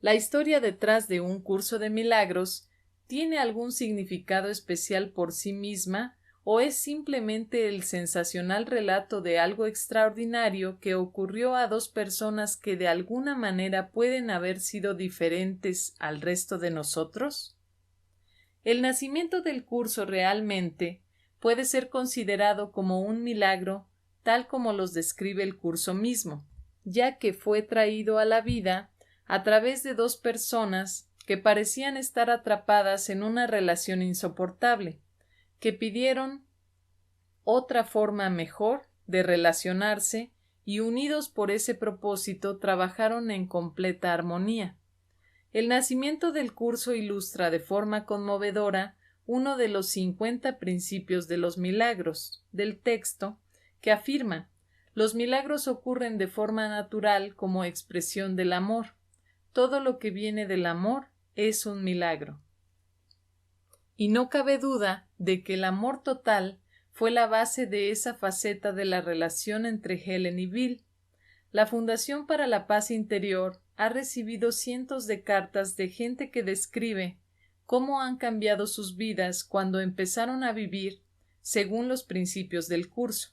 La historia detrás de un curso de milagros tiene algún significado especial por sí misma o es simplemente el sensacional relato de algo extraordinario que ocurrió a dos personas que de alguna manera pueden haber sido diferentes al resto de nosotros? El nacimiento del curso realmente puede ser considerado como un milagro tal como los describe el curso mismo, ya que fue traído a la vida a través de dos personas que parecían estar atrapadas en una relación insoportable, que pidieron otra forma mejor de relacionarse y unidos por ese propósito trabajaron en completa armonía. El nacimiento del curso ilustra de forma conmovedora uno de los 50 principios de los milagros del texto que afirma: los milagros ocurren de forma natural como expresión del amor. Todo lo que viene del amor es un milagro. Y no cabe duda de que el amor total fue la base de esa faceta de la relación entre Helen y Bill. La Fundación para la Paz Interior ha recibido cientos de cartas de gente que describe cómo han cambiado sus vidas cuando empezaron a vivir según los principios del curso,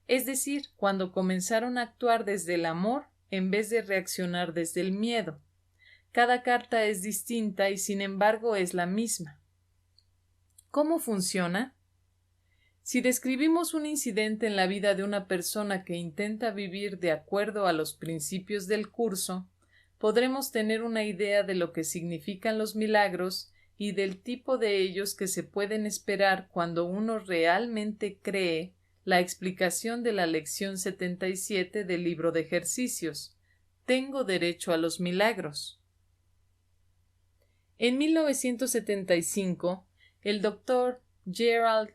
es decir, cuando comenzaron a actuar desde el amor en vez de reaccionar desde el miedo. Cada carta es distinta y sin embargo es la misma. ¿Cómo funciona? Si describimos un incidente en la vida de una persona que intenta vivir de acuerdo a los principios del curso, podremos tener una idea de lo que significan los milagros y del tipo de ellos que se pueden esperar cuando uno realmente cree la explicación de la lección 77 del libro de ejercicios. Tengo derecho a los milagros. En 1975, el doctor Gerald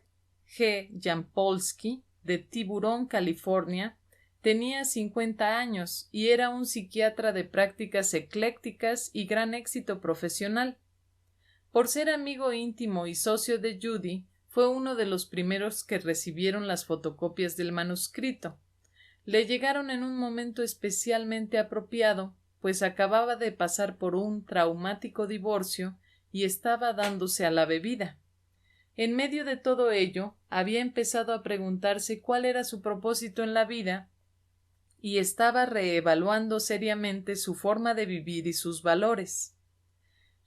G. Jampolsky, de Tiburon, California, tenía 50 años y era un psiquiatra de prácticas eclécticas y gran éxito profesional. Por ser amigo íntimo y socio de Judy, fue uno de los primeros que recibieron las fotocopias del manuscrito. Le llegaron en un momento especialmente apropiado, pues acababa de pasar por un traumático divorcio y estaba dándose a la bebida. En medio de todo ello, había empezado a preguntarse cuál era su propósito en la vida y estaba reevaluando seriamente su forma de vivir y sus valores.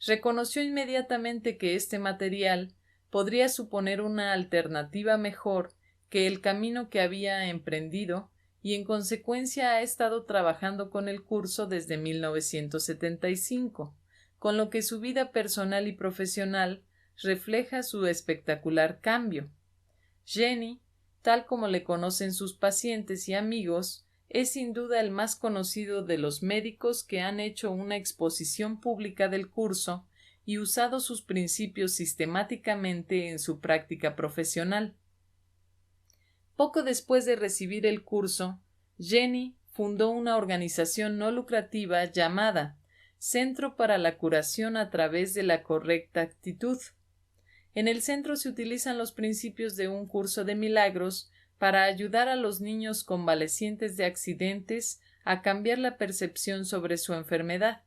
Reconoció inmediatamente que este material podría suponer una alternativa mejor que el camino que había emprendido y en consecuencia ha estado trabajando con el curso desde 1975, con lo que su vida personal y profesional refleja su espectacular cambio. Jenny, tal como le conocen sus pacientes y amigos, es sin duda el más conocido de los médicos que han hecho una exposición pública del curso y usado sus principios sistemáticamente en su práctica profesional. Poco después de recibir el curso, Jenny fundó una organización no lucrativa llamada Centro para la Curación a través de la Correcta Actitud. En el centro se utilizan los principios de un curso de milagros para ayudar a los niños convalecientes de accidentes a cambiar la percepción sobre su enfermedad.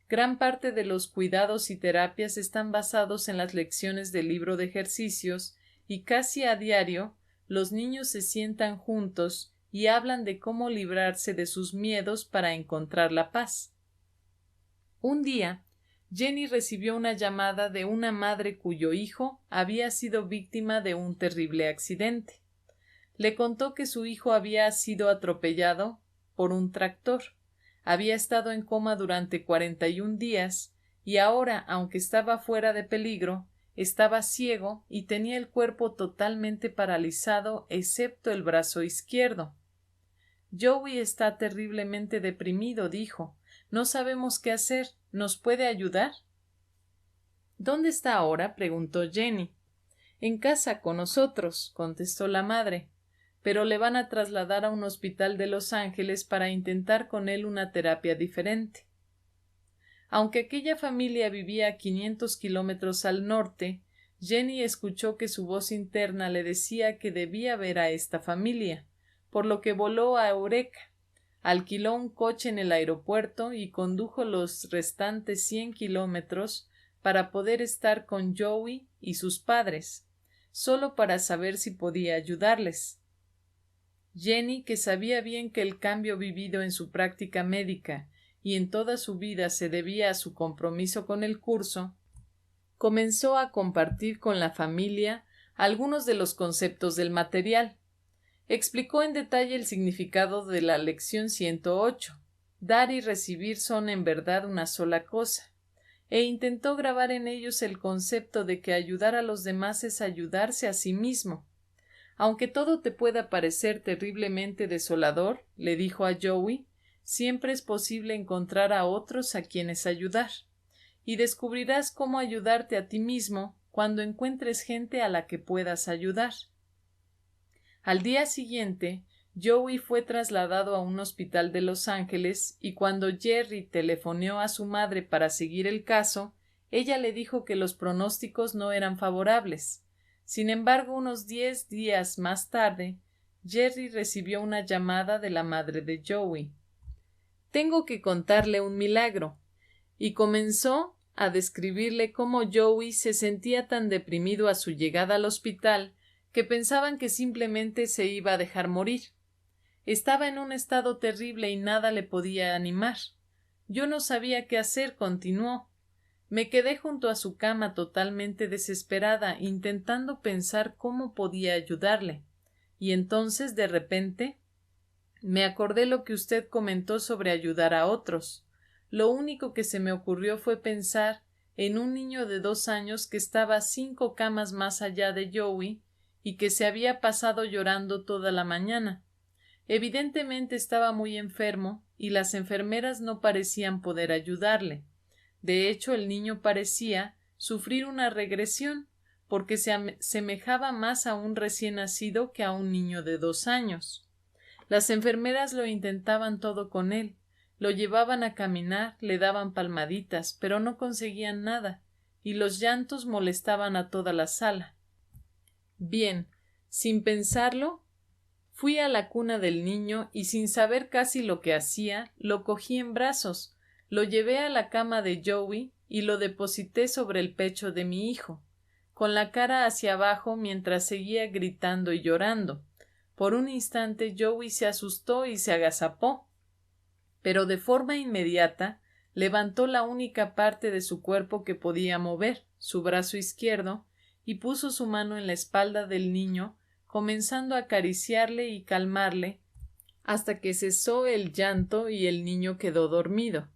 Gran parte de los cuidados y terapias están basados en las lecciones del libro de ejercicios y casi a diario los niños se sientan juntos y hablan de cómo librarse de sus miedos para encontrar la paz. Un día, Jenny recibió una llamada de una madre cuyo hijo había sido víctima de un terrible accidente. Le contó que su hijo había sido atropellado por un tractor. Había estado en coma durante 41 días y ahora, aunque estaba fuera de peligro, estaba ciego y tenía el cuerpo totalmente paralizado excepto el brazo izquierdo. Joey está terriblemente deprimido, dijo. No sabemos qué hacer. ¿Nos puede ayudar? ¿Dónde está ahora? Preguntó Jenny. En casa, con nosotros, contestó la madre, pero le van a trasladar a un hospital de Los Ángeles para intentar con él una terapia diferente. Aunque aquella familia vivía a 500 kilómetros al norte, Jenny escuchó que su voz interna le decía que debía ver a esta familia, por lo que voló a Eureka, alquiló un coche en el aeropuerto y condujo los restantes 100 kilómetros para poder estar con Joey y sus padres, solo para saber si podía ayudarles. Jenny, que sabía bien que el cambio vivido en su práctica médica y en toda su vida se debía a su compromiso con el curso, comenzó a compartir con la familia algunos de los conceptos del material. Explicó en detalle el significado de la lección 108. Dar y recibir son en verdad una sola cosa, e intentó grabar en ellos el concepto de que ayudar a los demás es ayudarse a sí mismo. Aunque todo te pueda parecer terriblemente desolador, le dijo a Joey, siempre es posible encontrar a otros a quienes ayudar, y descubrirás cómo ayudarte a ti mismo cuando encuentres gente a la que puedas ayudar. Al día siguiente, Joey fue trasladado a un hospital de Los Ángeles y cuando Jerry telefoneó a su madre para seguir el caso, ella le dijo que los pronósticos no eran favorables. Sin embargo, unos 10 días más tarde, Jerry recibió una llamada de la madre de Joey. Tengo que contarle un milagro. Y comenzó a describirle cómo Joey se sentía tan deprimido a su llegada al hospital que pensaban que simplemente se iba a dejar morir. Estaba en un estado terrible y nada le podía animar. Yo no sabía qué hacer, continuó. Me quedé junto a su cama totalmente desesperada, intentando pensar cómo podía ayudarle. Y entonces, de repente, me acordé lo que usted comentó sobre ayudar a otros. Lo único que se me ocurrió fue pensar en un niño de 2 años que estaba 5 camas más allá de Joey y que se había pasado llorando toda la mañana. Evidentemente estaba muy enfermo y las enfermeras no parecían poder ayudarle. De hecho, el niño parecía sufrir una regresión, porque se asemejaba más a un recién nacido que a un niño de 2 años. Las enfermeras lo intentaban todo con él, lo llevaban a caminar, le daban palmaditas, pero no conseguían nada, y los llantos molestaban a toda la sala. Bien, sin pensarlo, fui a la cuna del niño y sin saber casi lo que hacía, lo cogí en brazos, lo llevé a la cama de Joey y lo deposité sobre el pecho de mi hijo, con la cara hacia abajo mientras seguía gritando y llorando. Por un instante Joey se asustó y se agazapó, pero de forma inmediata levantó la única parte de su cuerpo que podía mover, su brazo izquierdo, y puso su mano en la espalda del niño, comenzando a acariciarle y calmarle, hasta que cesó el llanto y el niño quedó dormido.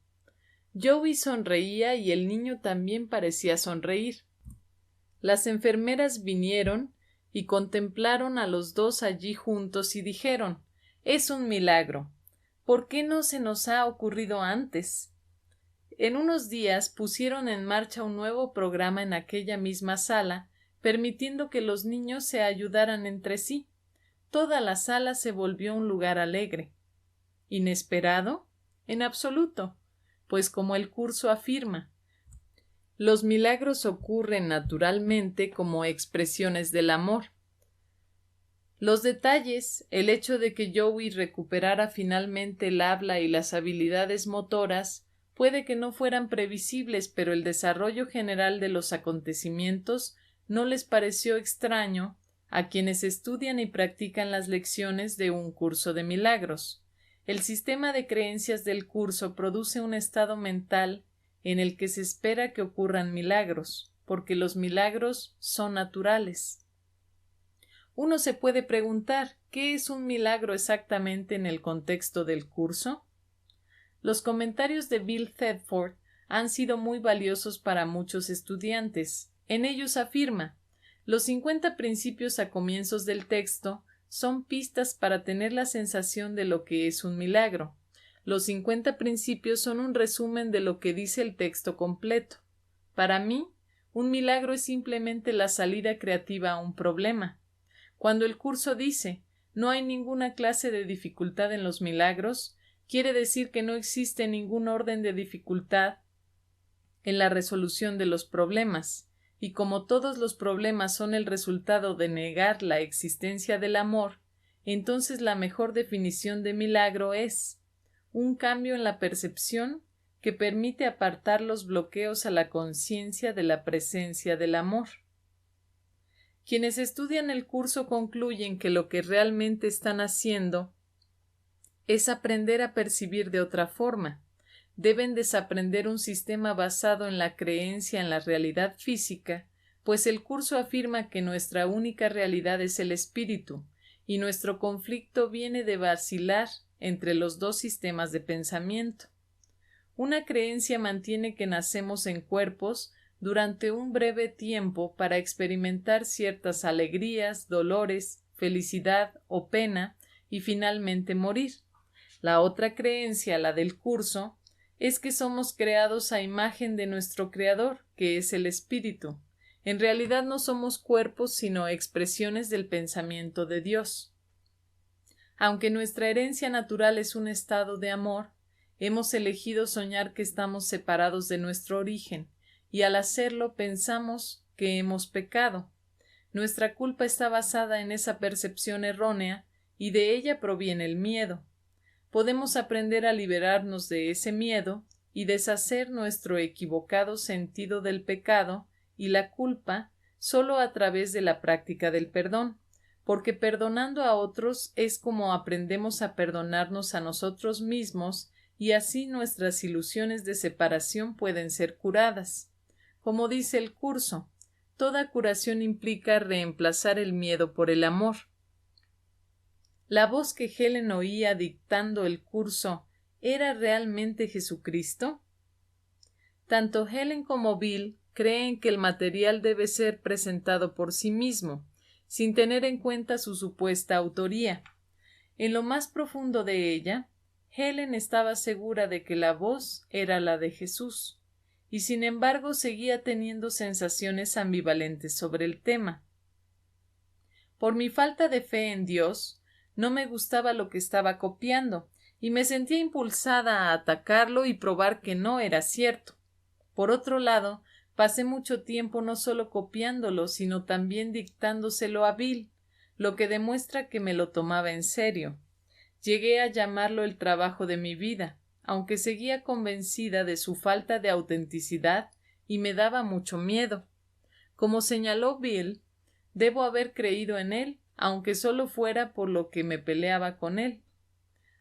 Joey sonreía y el niño también parecía sonreír. Las enfermeras vinieron y contemplaron a los dos allí juntos y dijeron: «Es un milagro. ¿Por qué no se nos ha ocurrido antes?». En unos días pusieron en marcha un nuevo programa en aquella misma sala, permitiendo que los niños se ayudaran entre sí. Toda la sala se volvió un lugar alegre. ¿Inesperado? En absoluto, pues como el curso afirma, los milagros ocurren naturalmente como expresiones del amor. Los detalles, el hecho de que Joey recuperara finalmente el habla y las habilidades motoras, puede que no fueran previsibles, pero el desarrollo general de los acontecimientos no les pareció extraño a quienes estudian y practican las lecciones de un curso de milagros. El sistema de creencias del curso produce un estado mental en el que se espera que ocurran milagros, porque los milagros son naturales. Uno se puede preguntar, ¿qué es un milagro exactamente en el contexto del curso? Los comentarios de Bill Thetford han sido muy valiosos para muchos estudiantes. En ellos afirma: los 50 principios a comienzos del texto son pistas para tener la sensación de lo que es un milagro. Los 50 principios son un resumen de lo que dice el texto completo. Para mí, un milagro es simplemente la salida creativa a un problema. Cuando el curso dice «no hay ninguna clase de dificultad en los milagros», quiere decir que no existe ningún orden de dificultad en la resolución de los problemas, y como todos los problemas son el resultado de negar la existencia del amor, entonces la mejor definición de milagro es un cambio en la percepción que permite apartar los bloqueos a la conciencia de la presencia del amor. Quienes estudian el curso concluyen que lo que realmente están haciendo es aprender a percibir de otra forma. Deben desaprender un sistema basado en la creencia en la realidad física, pues el curso afirma que nuestra única realidad es el espíritu, y nuestro conflicto viene de vacilar entre los dos sistemas de pensamiento. Una creencia mantiene que nacemos en cuerpos durante un breve tiempo para experimentar ciertas alegrías, dolores, felicidad o pena y finalmente morir. La otra creencia, la del curso, es que somos creados a imagen de nuestro Creador, que es el Espíritu. En realidad no somos cuerpos, sino expresiones del pensamiento de Dios. Aunque nuestra herencia natural es un estado de amor, hemos elegido soñar que estamos separados de nuestro origen, y al hacerlo pensamos que hemos pecado. Nuestra culpa está basada en esa percepción errónea, y de ella proviene el miedo. Podemos aprender a liberarnos de ese miedo y deshacer nuestro equivocado sentido del pecado y la culpa solo a través de la práctica del perdón, porque perdonando a otros es como aprendemos a perdonarnos a nosotros mismos y así nuestras ilusiones de separación pueden ser curadas. Como dice el curso, toda curación implica reemplazar el miedo por el amor. ¿La voz que Helen oía dictando el curso era realmente Jesucristo? Tanto Helen como Bill creen que el material debe ser presentado por sí mismo, sin tener en cuenta su supuesta autoría. En lo más profundo de ella, Helen estaba segura de que la voz era la de Jesús, y sin embargo seguía teniendo sensaciones ambivalentes sobre el tema. Por mi falta de fe en Dios, no me gustaba lo que estaba copiando, y me sentía impulsada a atacarlo y probar que no era cierto. Por otro lado, pasé mucho tiempo no solo copiándolo, sino también dictándoselo a Bill, lo que demuestra que me lo tomaba en serio. Llegué a llamarlo el trabajo de mi vida, aunque seguía convencida de su falta de autenticidad y me daba mucho miedo. Como señaló Bill, debo haber creído en él, aunque solo fuera por lo que me peleaba con él.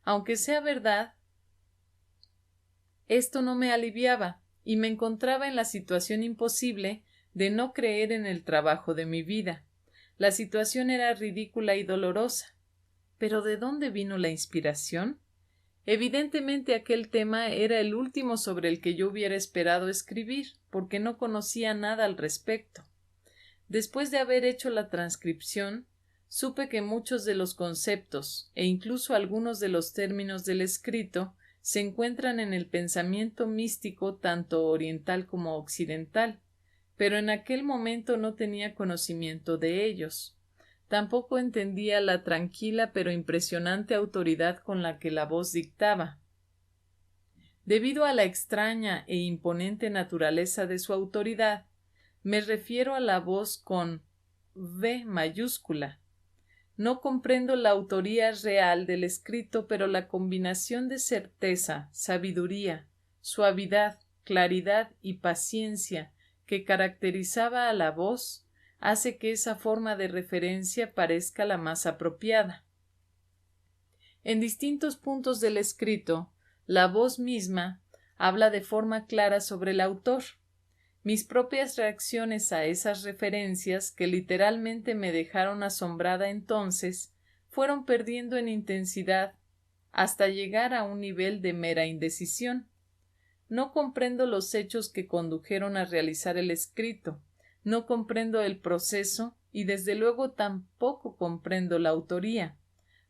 Aunque sea verdad, esto no me aliviaba, y me encontraba en la situación imposible de no creer en el trabajo de mi vida. La situación era ridícula y dolorosa. ¿Pero de dónde vino la inspiración? Evidentemente aquel tema era el último sobre el que yo hubiera esperado escribir, porque no conocía nada al respecto. Después de haber hecho la transcripción, supe que muchos de los conceptos e incluso algunos de los términos del escrito se encuentran en el pensamiento místico tanto oriental como occidental, pero en aquel momento no tenía conocimiento de ellos. Tampoco entendía la tranquila pero impresionante autoridad con la que la voz dictaba. Debido a la extraña e imponente naturaleza de su autoridad, me refiero a la voz con V mayúscula. No comprendo la autoría real del escrito, pero la combinación de certeza, sabiduría, suavidad, claridad y paciencia que caracterizaba a la voz hace que esa forma de referencia parezca la más apropiada. En distintos puntos del escrito, la voz misma habla de forma clara sobre el autor. Mis propias reacciones a esas referencias, que literalmente me dejaron asombrada entonces, fueron perdiendo en intensidad hasta llegar a un nivel de mera indecisión. No comprendo los hechos que condujeron a realizar el escrito, no comprendo el proceso y desde luego tampoco comprendo la autoría.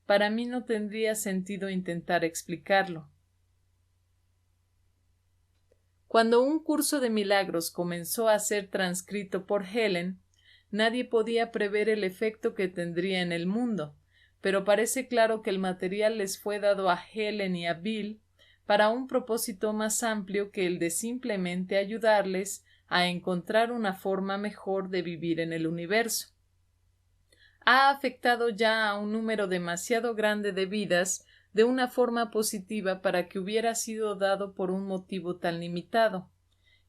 Para mí no tendría sentido intentar explicarlo. Cuando un curso de milagros comenzó a ser transcrito por Helen, nadie podía prever el efecto que tendría en el mundo, pero parece claro que el material les fue dado a Helen y a Bill para un propósito más amplio que el de simplemente ayudarles a encontrar una forma mejor de vivir en el universo. Ha afectado ya a un número demasiado grande de vidas de una forma positiva para que hubiera sido dado por un motivo tan limitado,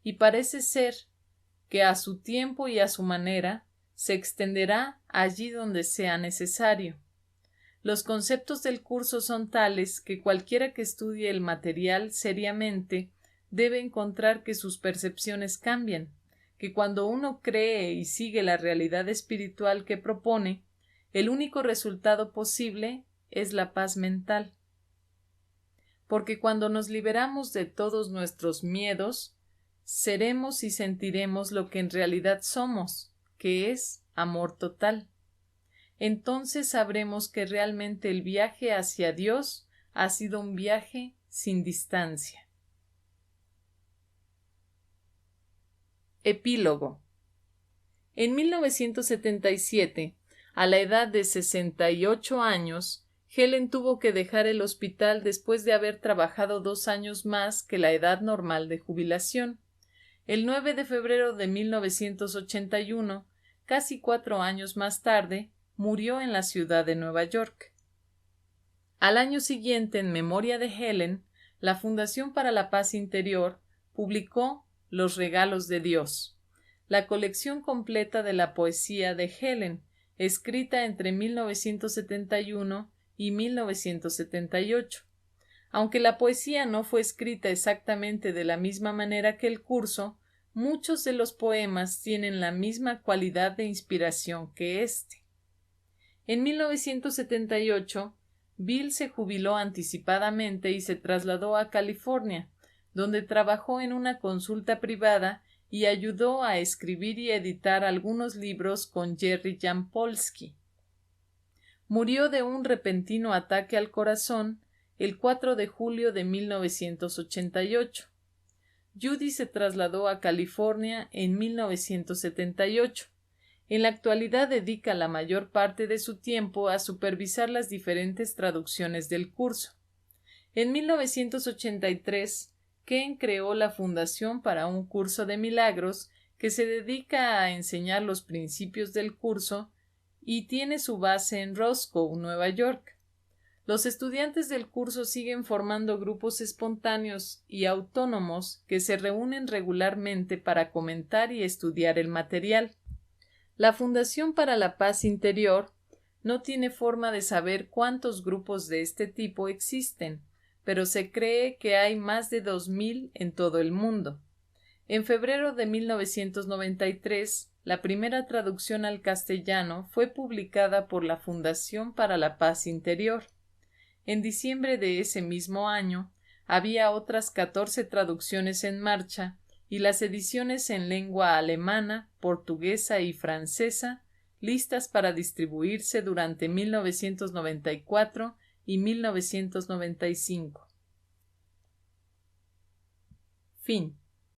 y parece ser que a su tiempo y a su manera se extenderá allí donde sea necesario. Los conceptos del curso son tales que cualquiera que estudie el material seriamente debe encontrar que sus percepciones cambian, que cuando uno cree y sigue la realidad espiritual que propone, el único resultado posible es la paz mental. Porque cuando nos liberamos de todos nuestros miedos, seremos y sentiremos lo que en realidad somos, que es amor total. Entonces sabremos que realmente el viaje hacia Dios ha sido un viaje sin distancia. Epílogo. En 1977, a la edad de 68 años, Helen tuvo que dejar el hospital después de haber trabajado 2 años más que la edad normal de jubilación. El 9 de febrero de 1981, casi 4 años más tarde, murió en la ciudad de Nueva York. Al año siguiente, en memoria de Helen, la Fundación para la Paz Interior publicó Los Regalos de Dios, la colección completa de la poesía de Helen, escrita entre 1971 y 1978. Aunque la poesía no fue escrita exactamente de la misma manera que el curso, muchos de los poemas tienen la misma cualidad de inspiración que este. En 1978, Bill se jubiló anticipadamente y se trasladó a California, donde trabajó en una consulta privada y ayudó a escribir y editar algunos libros con Jerry Jampolsky. Murió de un repentino ataque al corazón el 4 de julio de 1988. Judy se trasladó a California en 1978. En la actualidad dedica la mayor parte de su tiempo a supervisar las diferentes traducciones del curso. En 1983, Ken creó la Fundación para un Curso de Milagros que se dedica a enseñar los principios del curso y tiene su base en Roscoe, Nueva York. Los estudiantes del curso siguen formando grupos espontáneos y autónomos que se reúnen regularmente para comentar y estudiar el material. La Fundación para la Paz Interior no tiene forma de saber cuántos grupos de este tipo existen, pero se cree que hay más de 2000 en todo el mundo. En febrero de 1993, la primera traducción al castellano fue publicada por la Fundación para la Paz Interior. En diciembre de ese mismo año, había otras 14 traducciones en marcha y las ediciones en lengua alemana, portuguesa y francesa listas para distribuirse durante 1994 y 1995. Fin.